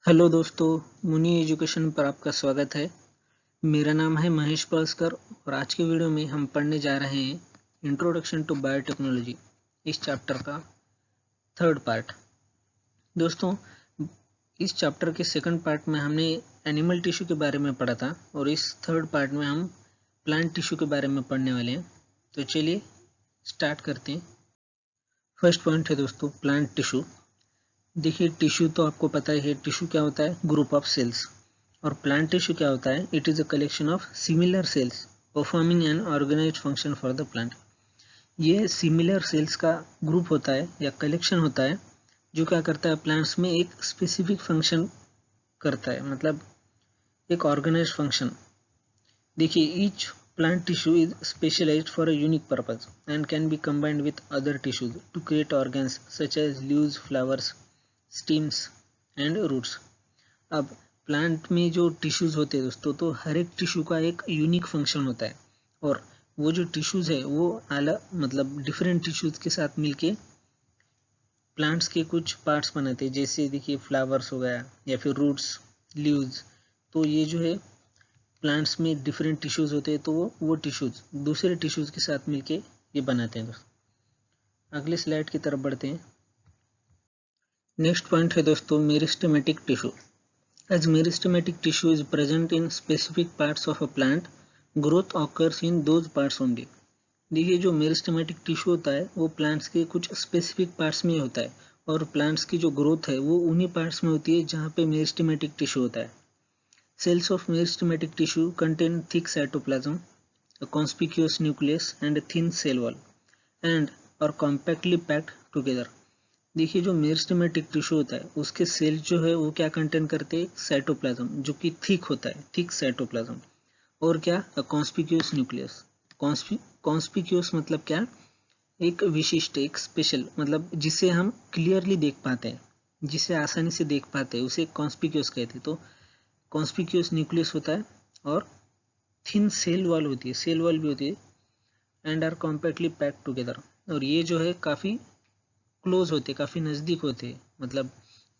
Hello दोस्तों, मुनि education पर आपका स्वागत है। मेरा नाम है महेश पालस्कर और आज के वीडियो में हम पढ़ने जा रहे हैं इंट्रोडक्शन टू बायोटेक्नोलॉजी, इस चैप्टर का थर्ड पार्ट। दोस्तों, इस चैप्टर के सेकंड पार्ट में हमने एनिमल टिश्यू के बारे में पढ़ा था और इस थर्ड पार्ट में हम प्लांट टिश्यू के बारे में पढ़ने वाले हैं। तो चलिए स्टार्ट करते हैं। फर्स्ट पॉइंट है दोस्तों प्लांट टिश्यू। देखिए, टिश्यू तो आपको पता ही है, टिश्यू क्या होता है? Group of cells. और प्लांट टिश्यू क्या होता है? It is a collection of similar cells performing an organized function for the plant. ये सिमिलर सेल्स का ग्रुप होता है या कलेक्शन होता है जो क्या करता है, प्लांट्स में एक स्पेसिफिक फंक्शन करता है, मतलब एक ऑर्गेनाइज्ड फंक्शन। देखिए, each plant tissue is specialized for a unique purpose and can be combined with other tissues to create organs such as leaves, flowers, stems and roots. अब plant में जो tissues होते हैं दोस्तों, तो हर एक टिश्यू का एक यूनिक फंक्शन होता है और वो जो टिश्यूज है वो अलग, मतलब डिफरेंट टिश्यूज के साथ मिलके प्लांट्स के कुछ पार्ट्स बनाते हैं। जैसे देखिए, फ्लावर्स हो गया या फिर रूट्स, लीव्स। तो ये जो है प्लांट्स में डिफरेंट टिश्यूज होते हैं, तो वो टिश्यूज दूसरे टिश्यूज के साथ मिलके ये बनाते हैं दोस्तों। अगले स्लाइड की तरफ बढ़ते हैं। नेक्स्ट पॉइंट है दोस्तों meristematic tissue. As meristematic tissue is present in specific parts of a plant, growth occurs in those parts only. देखिए, जो मेरिस्टेमेटिक टिश्यू होता है वो प्लांट्स के कुछ स्पेसिफिक पार्ट्स में होता है और प्लांट्स की जो ग्रोथ है वो उन्हीं पार्ट्स में होती है जहाँ पे मेरिस्टेमेटिक टिश्यू होता है। Cells of meristematic tissue contain thick cytoplasm, a conspicuous nucleus and a thin cell wall, and are compactly packed together. देखिए, जो मेरिस्टेमेटिक टिश्यू होता है उसके सेल जो है वो क्या कंटेन करते हैं? साइटोप्लाज्म, जो कि थिक होता है, थिक साइटोप्लाज्म। और क्या? Conspicuous nucleus. कॉन्स्पिक्यूस मतलब क्या? एक विशिष्ट, एक स्पेशल, मतलब जिसे हम क्लियरली देख पाते हैं, जिसे आसानी से देख पाते हैं, उसे कॉन्स्पिक्यूस कहते हैं। तो कॉन्स्पिक्यूस न्यूक्लियस होता है और थिन सेल वॉल होती है, सेल वॉल भी होती है, and are compactly packed together. और ये जो है काफ़ी क्लोज होते, काफ़ी नज़दीक होते, मतलब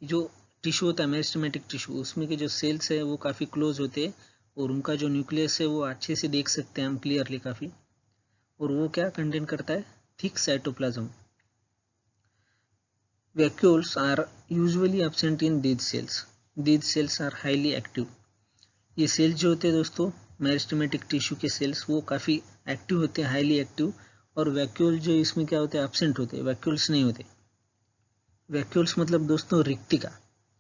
जो टिश्यू होता है मेरिस्टेमेटिक टिश्यू, उसमें के जो सेल्स है वो काफ़ी क्लोज होते और उनका जो न्यूक्लियस है वो अच्छे से देख सकते हैं हम क्लियरली काफ़ी। और वो क्या कंटेन करता है? Thick cytoplasm. Vacuoles are usually absent in these cells. These cells are highly active. ये सेल्स जो होते हैं दोस्तों, मेरिस्टेमेटिक टिश्यू के सेल्स, वो काफ़ी एक्टिव होते हैं, हाईली एक्टिव। और वैक्यूल जो इसमें क्या होते हैं? एब्सेंट होते हैं, वैक्यूल्स नहीं होते। वैक्यूल्स मतलब दोस्तों रिक्तिका,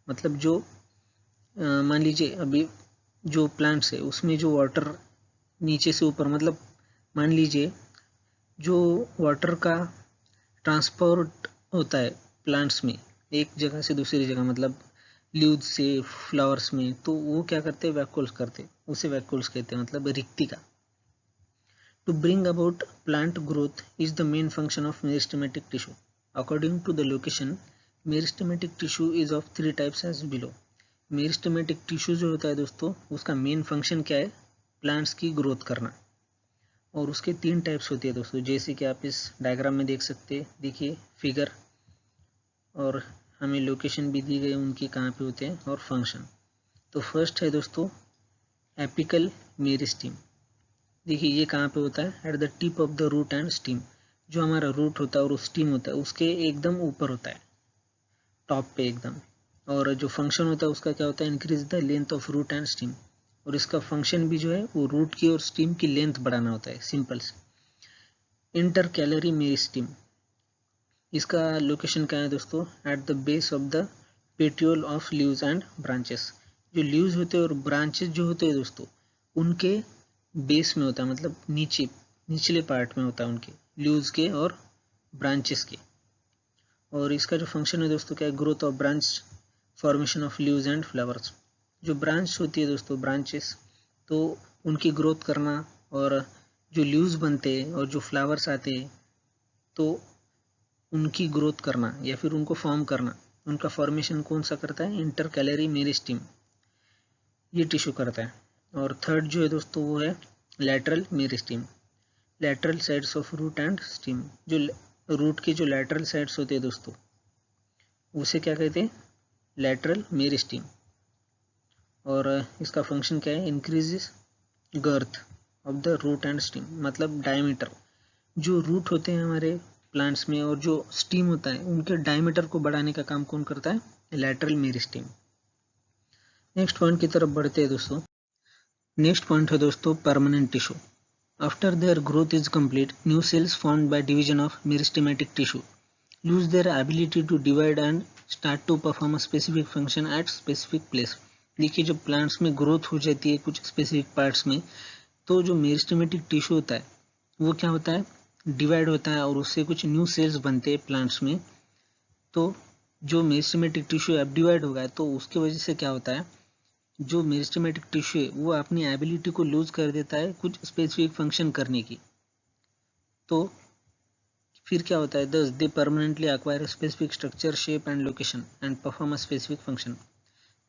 मतलब जो मान लीजिए अभी जो प्लांट्स है उसमें जो वाटर नीचे से ऊपर, मतलब मान लीजिए जो वाटर का ट्रांसपोर्ट होता है प्लांट्स में एक जगह से दूसरी जगह, मतलब लीव्स से फ्लावर्स में, तो वो क्या करते हैं? वैक्यूल्स करते हैं, उसे वैक्यूल्स कहते हैं, मतलब रिक्तिका। To bring about plant growth is the main function of meristematic tissue. According to the location, meristematic tissue is of three types as below. Meristematic tissue जो होता है दोस्तों, उसका मेन फंक्शन क्या है? प्लांट्स की ग्रोथ करना। और उसके तीन टाइप्स होती है दोस्तों, जैसे कि आप इस डायग्राम में देख सकते हैं। देखिए फिगर, और हमें लोकेशन भी दी गई उनकी कहाँ पे होते हैं और फंक्शन। तो फर्स्ट है दोस्तों एपिकल मेरिस्टीम। देखिए ये कहाँ पे होता है? At the tip of the root and stem. जो हमारा रूट होता है और स्टीम होता है उसके एकदम ऊपर होता है, टॉप पे एकदम। और जो फंक्शन होता है उसका क्या होता है? Increase the length of root and stem. और इसका फंक्शन भी जो है वो रूट की और स्टीम की लेंथ बढ़ाना होता है, सिंपल से। इंटर कैलरी मेरिस्टीम, इसका लोकेशन क्या है दोस्तों? At the base of the petiole of leaves and branches. जो लीव्स होते हैं और ब्रांचेस जो होते हैं दोस्तों, उनके बेस में होता है, मतलब नीचे, निचले पार्ट में होता है उनके, लीव्स के और ब्रांचेस के। और इसका जो फंक्शन है दोस्तों क्या है? Growth of branch, formation of leaves and flowers. जो ब्रांच होती है दोस्तों, ब्रांचेस, तो उनकी ग्रोथ करना, और जो लीव्स बनते हैं और जो फ्लावर्स आते हैं तो उनकी ग्रोथ करना या फिर उनको फॉर्म करना। उनका फॉर्मेशन कौन सा करता है? इंटर कैलरी मेरिस्टीम, ये टिश्यू करता है। और थर्ड जो है दोस्तों वो है lateral meristem, lateral sides of root and stem. जो रूट के जो लैटरल साइड्स होते हैं दोस्तों, उसे क्या कहते हैं? Lateral meristem. और इसका फंक्शन क्या है, increases girth of the root and stem, मतलब डायमीटर, जो रूट होते हैं हमारे प्लांट्स में और जो स्टीम होता है उनके डायमीटर को बढ़ाने का काम कौन करता है, लैटरल मेरिस्टीम। नेक्स्ट पॉइंट की तरफ बढ़ते हैं दोस्तों। नेक्स्ट पॉइंट है दोस्तों permanent tissue. After their growth is complete, new cells formed by division of meristematic tissue lose their ability to divide and start to perform a specific function at specific place. देखिए जब plants में growth हो जाती है कुछ specific parts में, तो जो मेरिस्टेमेटिक टिश्यू होता है वो क्या होता है, डिवाइड होता है और उससे कुछ न्यू सेल्स बनते हैं प्लांट्स में। तो जो मेरिस्टेमेटिक टिश्यू अब डिवाइड होगा तो उसकी वजह से क्या होता है, जो मेरिस्टेमेटिक टिश्यू है वो अपनी एबिलिटी को लूज कर देता है कुछ स्पेसिफिक फंक्शन करने की। तो फिर क्या होता है, thus they permanently acquire specific structure, shape and location and perform a specific function.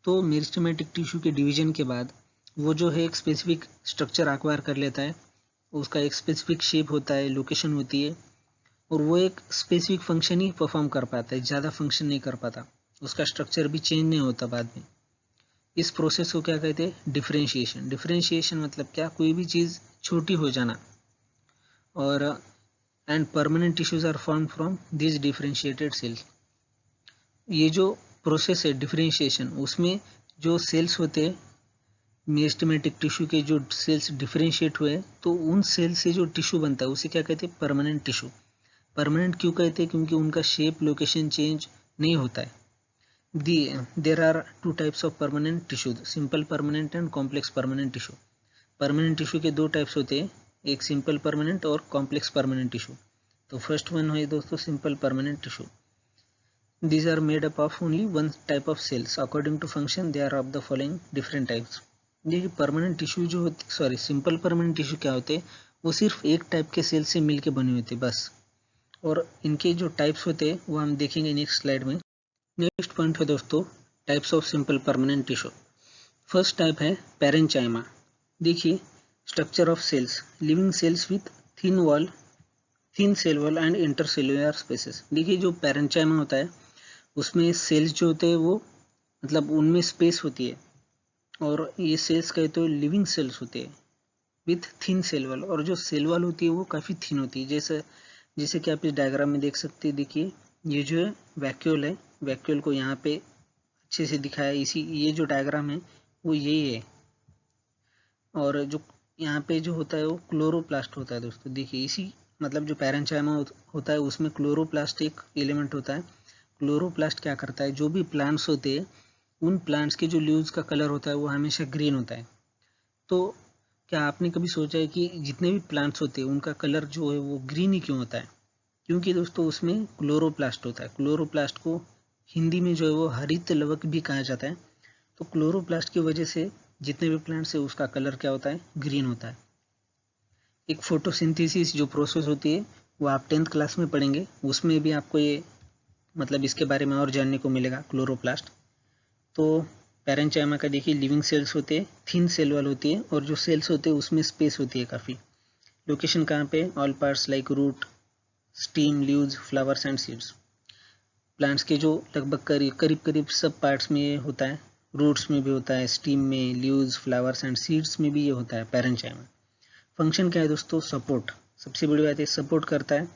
तो मेरिस्टेमेटिक टिश्यू के डिवीजन के बाद वो जो है एक स्पेसिफिक स्ट्रक्चर एक्वायर कर लेता है, उसका एक स्पेसिफिक शेप होता है, लोकेशन होती है, और वो एक स्पेसिफिक फंक्शन ही परफॉर्म कर पाता है, ज़्यादा फंक्शन नहीं कर पाता, उसका स्ट्रक्चर भी चेंज नहीं होता बाद में। इस प्रोसेस को क्या कहते हैं, डिफरेंशिएशन। डिफरेंशिएशन मतलब क्या, कोई भी चीज़ छोटी हो जाना। और and permanent tissues are form from this differentiated cells. ये जो प्रोसेस है डिफरेंशिएशन, उसमें जो सेल्स होते हैं मेरिस्टेमेटिक टिश्यू के, जो सेल्स डिफरेंशिएट हुए तो उन सेल से जो टिश्यू बनता है उसे क्या कहते हैं, परमानेंट टिश्यू। परमानेंट क्यों कहते हैं, क्योंकि उनका शेप लोकेशन चेंज नहीं होता है। There are two types of permanent tissue, simple permanent and complex permanent tissue. Permanent tissue के दो टाइप्स होते हैं, एक सिंपल परमानेंट और कॉम्प्लेक्स परमानेंट टिश्यू। तो फर्स्ट वन है दोस्तों simple permanent tissue. These are made up of only one type of cells. According to function, they are of the following different types. देखिए permanent tissue जो होती, sorry simple permanent tissue क्या होते हैं, वो सिर्फ एक टाइप के सेल से मिलके बने होते बस। और इनके जो टाइप्स होते हैं वो हम देखेंगे नेक्स्ट स्लाइड में। नेक्स्ट पॉइंट है दोस्तों types of simple permanent tissue. First type है पैरेंचाइमा। देखिए structure of cells, living cells with thin wall, thin cell wall and intercellular spaces. देखिए जो पैरेंचाइमा होता है उसमें सेल्स जो होते हैं वो मतलब उनमें स्पेस होती है, और ये सेल्स कहते हैं लिविंग सेल्स होते हैं विथ थिन सेल वॉल, और जो सेल वॉल होती है वो काफ़ी थिन होती है। जैसे जैसे कि आप इस डायग्राम में देख सकते हैं। देखिए ये जो है वैक्यूल है, वैक्यूल को यहाँ पे अच्छे से दिखाया, इसी ये जो डायग्राम है वो यही है। और जो यहाँ पे जो होता है वो क्लोरोप्लास्ट होता है दोस्तों। देखिए इसी मतलब जो पैरेंचाइमा होता है उसमें क्लोरोप्लास्ट एक एलिमेंट होता है। क्लोरोप्लास्ट क्या करता है, जो भी प्लांट्स होते हैं उन प्लांट्स के जो लीव्स का कलर होता है वो हमेशा ग्रीन होता है। तो क्या आपने कभी सोचा है कि जितने भी प्लांट्स होते हैं उनका कलर जो है वो ग्रीन ही क्यों होता है? क्योंकि दोस्तों उसमें क्लोरोप्लास्ट होता है। क्लोरोप्लास्ट को हिंदी में जो है वो हरित लवक भी कहा जाता है। तो क्लोरोप्लास्ट की वजह से जितने भी प्लांट्स है उसका कलर क्या होता है, ग्रीन होता है। एक फोटोसिंथेसिस जो प्रोसेस होती है वो आप 10th क्लास में पढ़ेंगे, उसमें भी आपको ये मतलब इसके बारे में और जानने को मिलेगा क्लोरोप्लास्ट। तो पैरेंचाइमा का देखिए लिविंग सेल्स होते हैं, थिन सेल वॉल होती है, और जो सेल्स होते हैं उसमें स्पेस होती है काफ़ी। लोकेशन कहाँ पे, all parts like root, stem, leaves, flowers and seeds. Plants के जो लगभग करीब करीब सब पार्ट्स में ये होता है, रूट्स में भी होता है, स्टीम में, लीव्स, फ्लावर्स एंड सीड्स में भी ये होता है पैरेंचाइमा। फंक्शन क्या है दोस्तों, सपोर्ट। सबसे बड़ी बात है सपोर्ट करता है,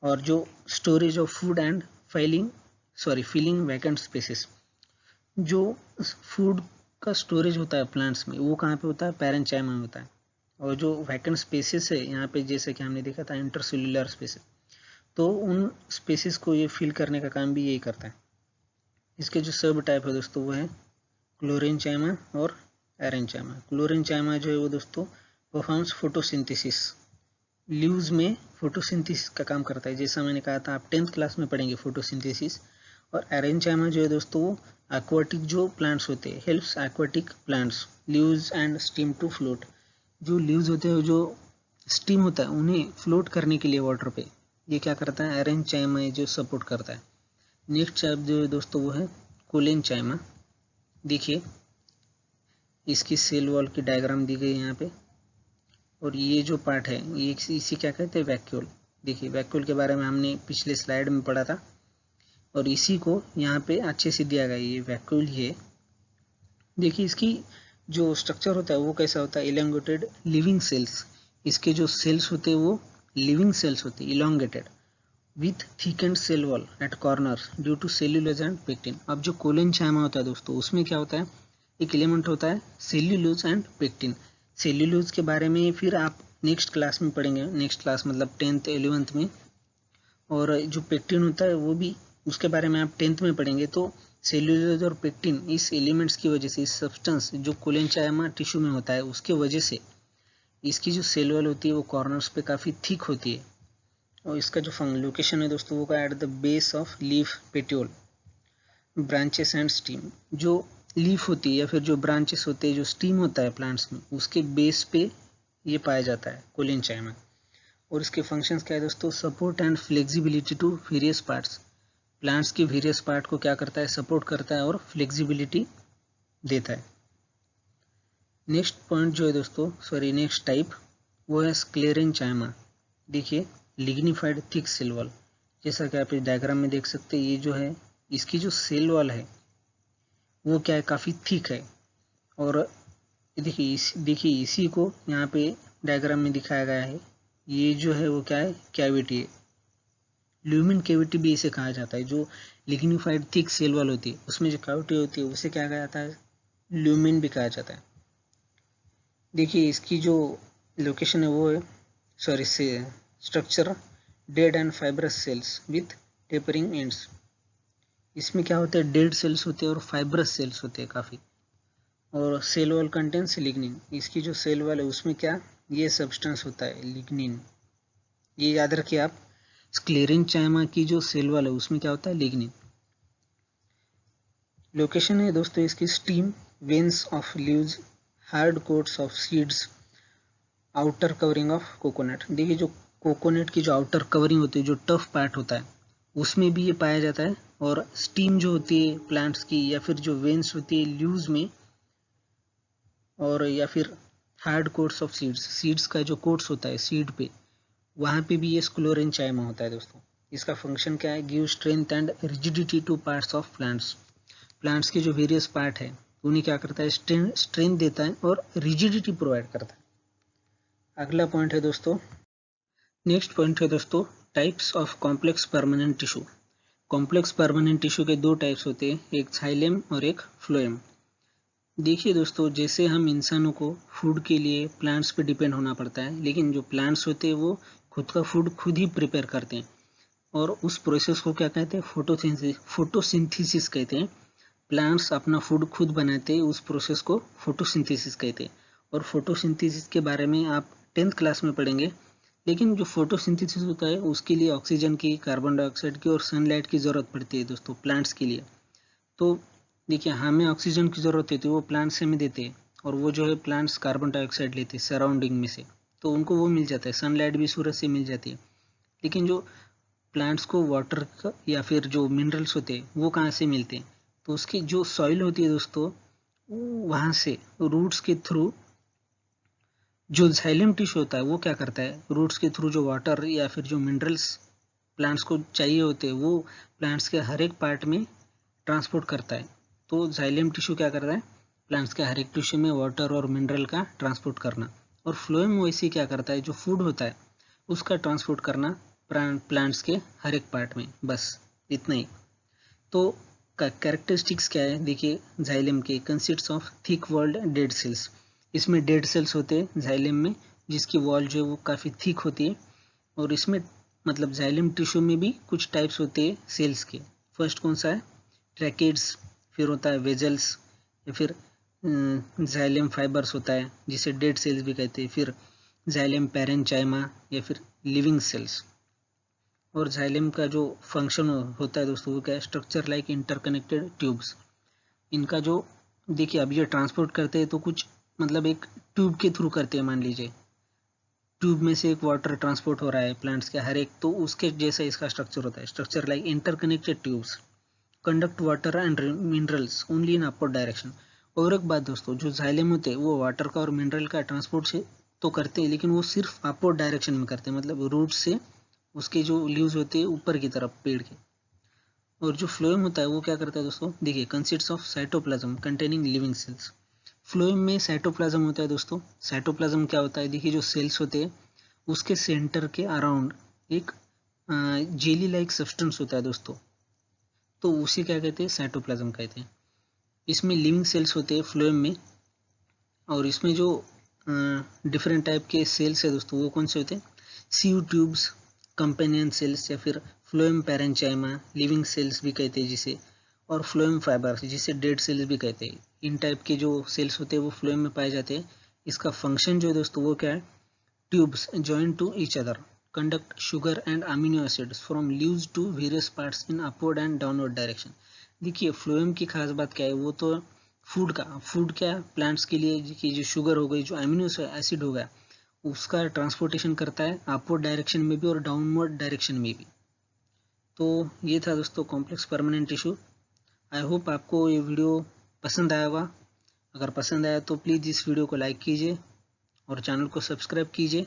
और जो storage of food and filling vacant spaces. जो फूड का स्टोरेज होता है प्लांट्स में वो कहाँ पे होता है, पैरेंचाइमा में होता है। और जो वैकेंट स्पेसेस है यहाँ पे जैसे कि हमने देखा था इंटरसेल्युलर स्पेसेस, तो उन स्पेसेस को ये फिल करने का काम भी यही करता है। इसके जो सब टाइप है दोस्तों वो है क्लोरेंचाइमा और एरेंचाइमा। क्लोरेंचाइमा जो है वो दोस्तों परफॉर्म्स फोटोसिंथेसिस, लीव्स में फोटोसिंथेसिस का काम करता है। जैसा मैंने कहा था आप 10th क्लास में पढ़ेंगे फोटोसिंथेसिस। और एरेंचाइमा जो है दोस्तों वो एक्वाटिक जो प्लांट्स होते हैं, helps aquatic plants leaves and stem to float. जो लीव्स होते हैं, जो स्टीम होता है, उन्हें फ्लोट करने के लिए वाटर पे ये क्या करता है, एरेंचाइमा जो सपोर्ट करता है। नेक्स्ट टाइप जो है दोस्तों वो है कोलेंचाइमा। देखिए इसकी सेल वॉल की डायग्राम दी गई है यहाँ पे, और ये जो पार्ट है ये इसी क्या कहते हैं, वैक्यूल। देखिए वैक्यूल के बारे में हमने पिछले स्लाइड में पढ़ा था, और इसी को यहाँ पे अच्छे से दिया गया, ये वैक्यूल ही है। देखिए इसकी जो स्ट्रक्चर होता है वो कैसा होता है, इलोंगेटेड लिविंग सेल्स। इसके जो सेल्स होते हैं वो लिविंग सेल्स होते हैं, elongated with thickened cell wall at corner due to cellulose and pectin. अब जो कोलेनचाइमा होता है दोस्तों, उसमें क्या होता है, एक एलिमेंट होता है सेल्यूलोज एंड पेक्टिन। सेल्यूलोज के बारे में फिर आप नेक्स्ट क्लास में पढ़ेंगे, नेक्स्ट क्लास मतलब 10th 11th में। और जो पेक्टिन होता है वो भी उसके बारे में आप 10th में पढ़ेंगे। तो सेल्यूलोज और पेक्टिन इस एलिमेंट्स की वजह से, इस सब्सटेंस जो कोलेनचाइमा टिश्यू में होता है उसके वजह से इसकी जो सेल वॉल होती है वो कॉर्नर्स पे काफ़ी थिक होती है। और इसका जो लोकेशन है दोस्तों वो at the base of leaf petiole branches and stem. जो लीफ होती है या फिर जो ब्रांचेस होते हैं, जो स्टीम होता है प्लांट्स में, उसके बेस पे ये पाया जाता है कोलेनचाइमा। और इसके फंक्शंस क्या है दोस्तों, support and flexibility to various parts. Plants के वेरियस पार्ट को क्या करता है, सपोर्ट करता है और फ्लेक्सिबिलिटी देता है। नेक्स्ट पॉइंट जो है दोस्तों, नेक्स्ट टाइप वो है स्क्लेरेंचाइमा। देखिए लिग्निफाइड थिक सेल वॉल, जैसा कि आप इस डायग्राम में देख सकते हैं, ये जो है इसकी जो सेल वॉल है वो क्या है, काफ़ी थिक है। और देखिए इसी को यहाँ पे डायग्राम में दिखाया गया है। ये जो है वो क्या है, कैविटी है। ल्यूमिन कैविटी भी इसे कहा जाता है। जो लिग्निफाइड थिक सेल वॉल होती है उसमें जो कैविटी होती है उसे क्या कहा जाता है, ल्यूमिन भी कहा जाता है। देखिए इसकी जो लोकेशन है वो है, से structure dead and fibrous sales with tapering ends. इसमें क्या होता है, डेड सेल्स होते हैं और फाइब्रस सेल्स होते हैं काफ़ी। और सेल वॉल कंटेंट्स लिग्निन। इसकी जो सेल वॉल है उसमें क्या, ये सब्सटेंस होता है लिग्निन। ये याद रखिए आप, स्क्लेरेंचाइमा की जो सेल वॉल है उसमें क्या होता है, लिग्निन। लोकेशन है दोस्तों इसकी steam, veins of leaves, hard quotes of seeds, outer covering of coconut. देखिए जो कोकोनट की जो आउटर कवरिंग होती है, जो टफ पार्ट होता है, उसमें भी ये पाया जाता है। और स्टीम जो होती है प्लांट्स की, या फिर जो वेन्स होती है लीव्स में, और या फिर hard quotes of seeds, seeds का जो कोट्स होता है सीड पे, वहाँ पे भी ये स्क्लेरेंचाइमा होता है दोस्तों। इसका फंक्शन क्या है, give strength and rigidity two parts of plants. Plants के जो वेरियस पार्ट है उन्हें क्या करता है, स्ट्रेंथ देता है और रिजिडिटी प्रोवाइड करता है। अगला पॉइंट है दोस्तों, नेक्स्ट पॉइंट है दोस्तों, types of complex permanent tissue. Complex permanent tissue के दो टाइप्स होते हैं, एक जाइलम और एक फ्लोएम। देखिए दोस्तों, जैसे हम इंसानों को फूड के लिए प्लांट्स पे डिपेंड होना पड़ता है, लेकिन जो प्लांट्स होते हैं वो खुद का फूड खुद ही प्रिपेयर करते हैं। और उस प्रोसेस को क्या कहते हैं, फोटोसिंथेसिस कहते हैं। प्लांट्स अपना फूड खुद बनाते हैं, उस प्रोसेस को फोटोसिंथेसिस कहते हैं। और फोटोसिंथेसिस के बारे में आप 10th क्लास में पढ़ेंगे। लेकिन जो फोटोसिंथेसिस होता है उसके लिए ऑक्सीजन की, कार्बन डाइऑक्साइड की और सनलाइट की ज़रूरत पड़ती है दोस्तों प्लांट्स के लिए। तो देखिए हमें ऑक्सीजन की ज़रूरत होती है वो प्लांट्स से हमें देते हैं, और वो जो है प्लांट्स कार्बन डाइऑक्साइड लेते हैं सराउंडिंग में से, तो उनको वो मिल जाता है, सनलाइट भी सूरज से मिल जाती है। लेकिन जो प्लांट्स को वाटर या फिर जो मिनरल्स होते हैं वो कहाँ से मिलते हैं, तो उसकी जो सॉइल होती है दोस्तों, वहाँ से रूट्स के थ्रू। जो जाइलम टिश्यू होता है वो क्या करता है, रूट्स के थ्रू जो वाटर या फिर जो मिनरल्स प्लांट्स को चाहिए होते हैं वो प्लांट्स के हर एक पार्ट में ट्रांसपोर्ट करता है। तो जाइलम टिश्यू क्या करता है, प्लांट्स के हर एक टिश्यू में वाटर और मिनरल का ट्रांसपोर्ट करना। और फ्लोएम वैसे क्या करता है, जो फूड होता है उसका ट्रांसपोर्ट करना प्लांट्स के हर एक पार्ट में, बस इतना ही। तो कैरेक्टरिस्टिक्स क्या है, देखिए जाइलम के consists of thick walled dead cells. इसमें डेड सेल्स होते हैं जाइलम में, जिसकी वॉल जो है वो काफ़ी थिक होती है। और इसमें मतलब जाइलम टिश्यू में भी कुछ टाइप्स होते हैं सेल्स के। फर्स्ट कौन सा है, ट्रैकेड्स, फिर होता है वेजल्स, या फिर जाइलम फाइबर्स होता है जिसे डेड सेल्स भी कहते हैं, फिर जाइलम पैरेंचाइमा या फिर लिविंग सेल्स। और जाइलम का जो फंक्शन होता है दोस्तों वो क्या है, स्ट्रक्चर लाइक इंटरकनेक्टेड ट्यूब्स। इनका जो देखिए अब ये ट्रांसपोर्ट करते हैं तो कुछ मतलब एक ट्यूब के थ्रू करते हैं, मान लीजिए ट्यूब में से एक वाटर ट्रांसपोर्ट हो रहा है प्लांट्स के हर एक, तो उसके जैसा इसका स्ट्रक्चर होता है, structure like interconnected tubes conduct water and minerals only in upward direction. और एक बात दोस्तों, जो जाइलम होते हैं वो वाटर का और मिनरल का ट्रांसपोर्ट से तो करते हैं, लेकिन वो सिर्फ अपवर्ड डायरेक्शन में करते हैं, मतलब रूट से उसके जो लीव्स होते हैं ऊपर की तरफ पेड़ के। और जो फ्लोएम होता है वो क्या करता है दोस्तों, देखिए consists of cytoplasm containing living cells. Phloem में साइटोप्लाज्म होता है दोस्तों। साइटोप्लाज्म क्या होता है, देखिए जो सेल्स होते हैं उसके सेंटर के अराउंड एक जेली लाइक सब्सटेंस होता है दोस्तों, तो उसे क्या कहते हैं, साइटोप्लाज्म कहते हैं। इसमें लिविंग सेल्स होते हैं फ्लोएम में, और इसमें जो डिफरेंट टाइप के सेल्स है दोस्तों वो कौन से होते हैं, सीव ट्यूब्स, कंपेनियन सेल्स या फिर फ्लोएम पैरेंचाइमा, लिविंग सेल्स भी कहते हैं जिसे, और फ्लोएम फाइबर्स जिसे डेड सेल्स भी कहते हैं। इन टाइप के जो सेल्स होते हैं वो फ्लोएम में पाए जाते हैं। इसका फंक्शन जो है दोस्तों वो क्या है, tubes joined to each other conduct sugar and amino acids from leaves to various parts in upward and downward direction। देखिए फ्लोएम की खास बात क्या है, वो तो फूड क्या है प्लांट्स के लिए, कि जो शुगर हो गई, जो अमीनो एसिड हो गया, उसका ट्रांसपोर्टेशन करता है अपवर्ड डायरेक्शन में भी और डाउनवर्ड डायरेक्शन में भी। तो ये था दोस्तों complex permanent tissue. I hope आपको ये वीडियो पसंद आया होगा। अगर पसंद आया तो प्लीज़ इस वीडियो को लाइक कीजिए और चैनल को सब्सक्राइब कीजिए।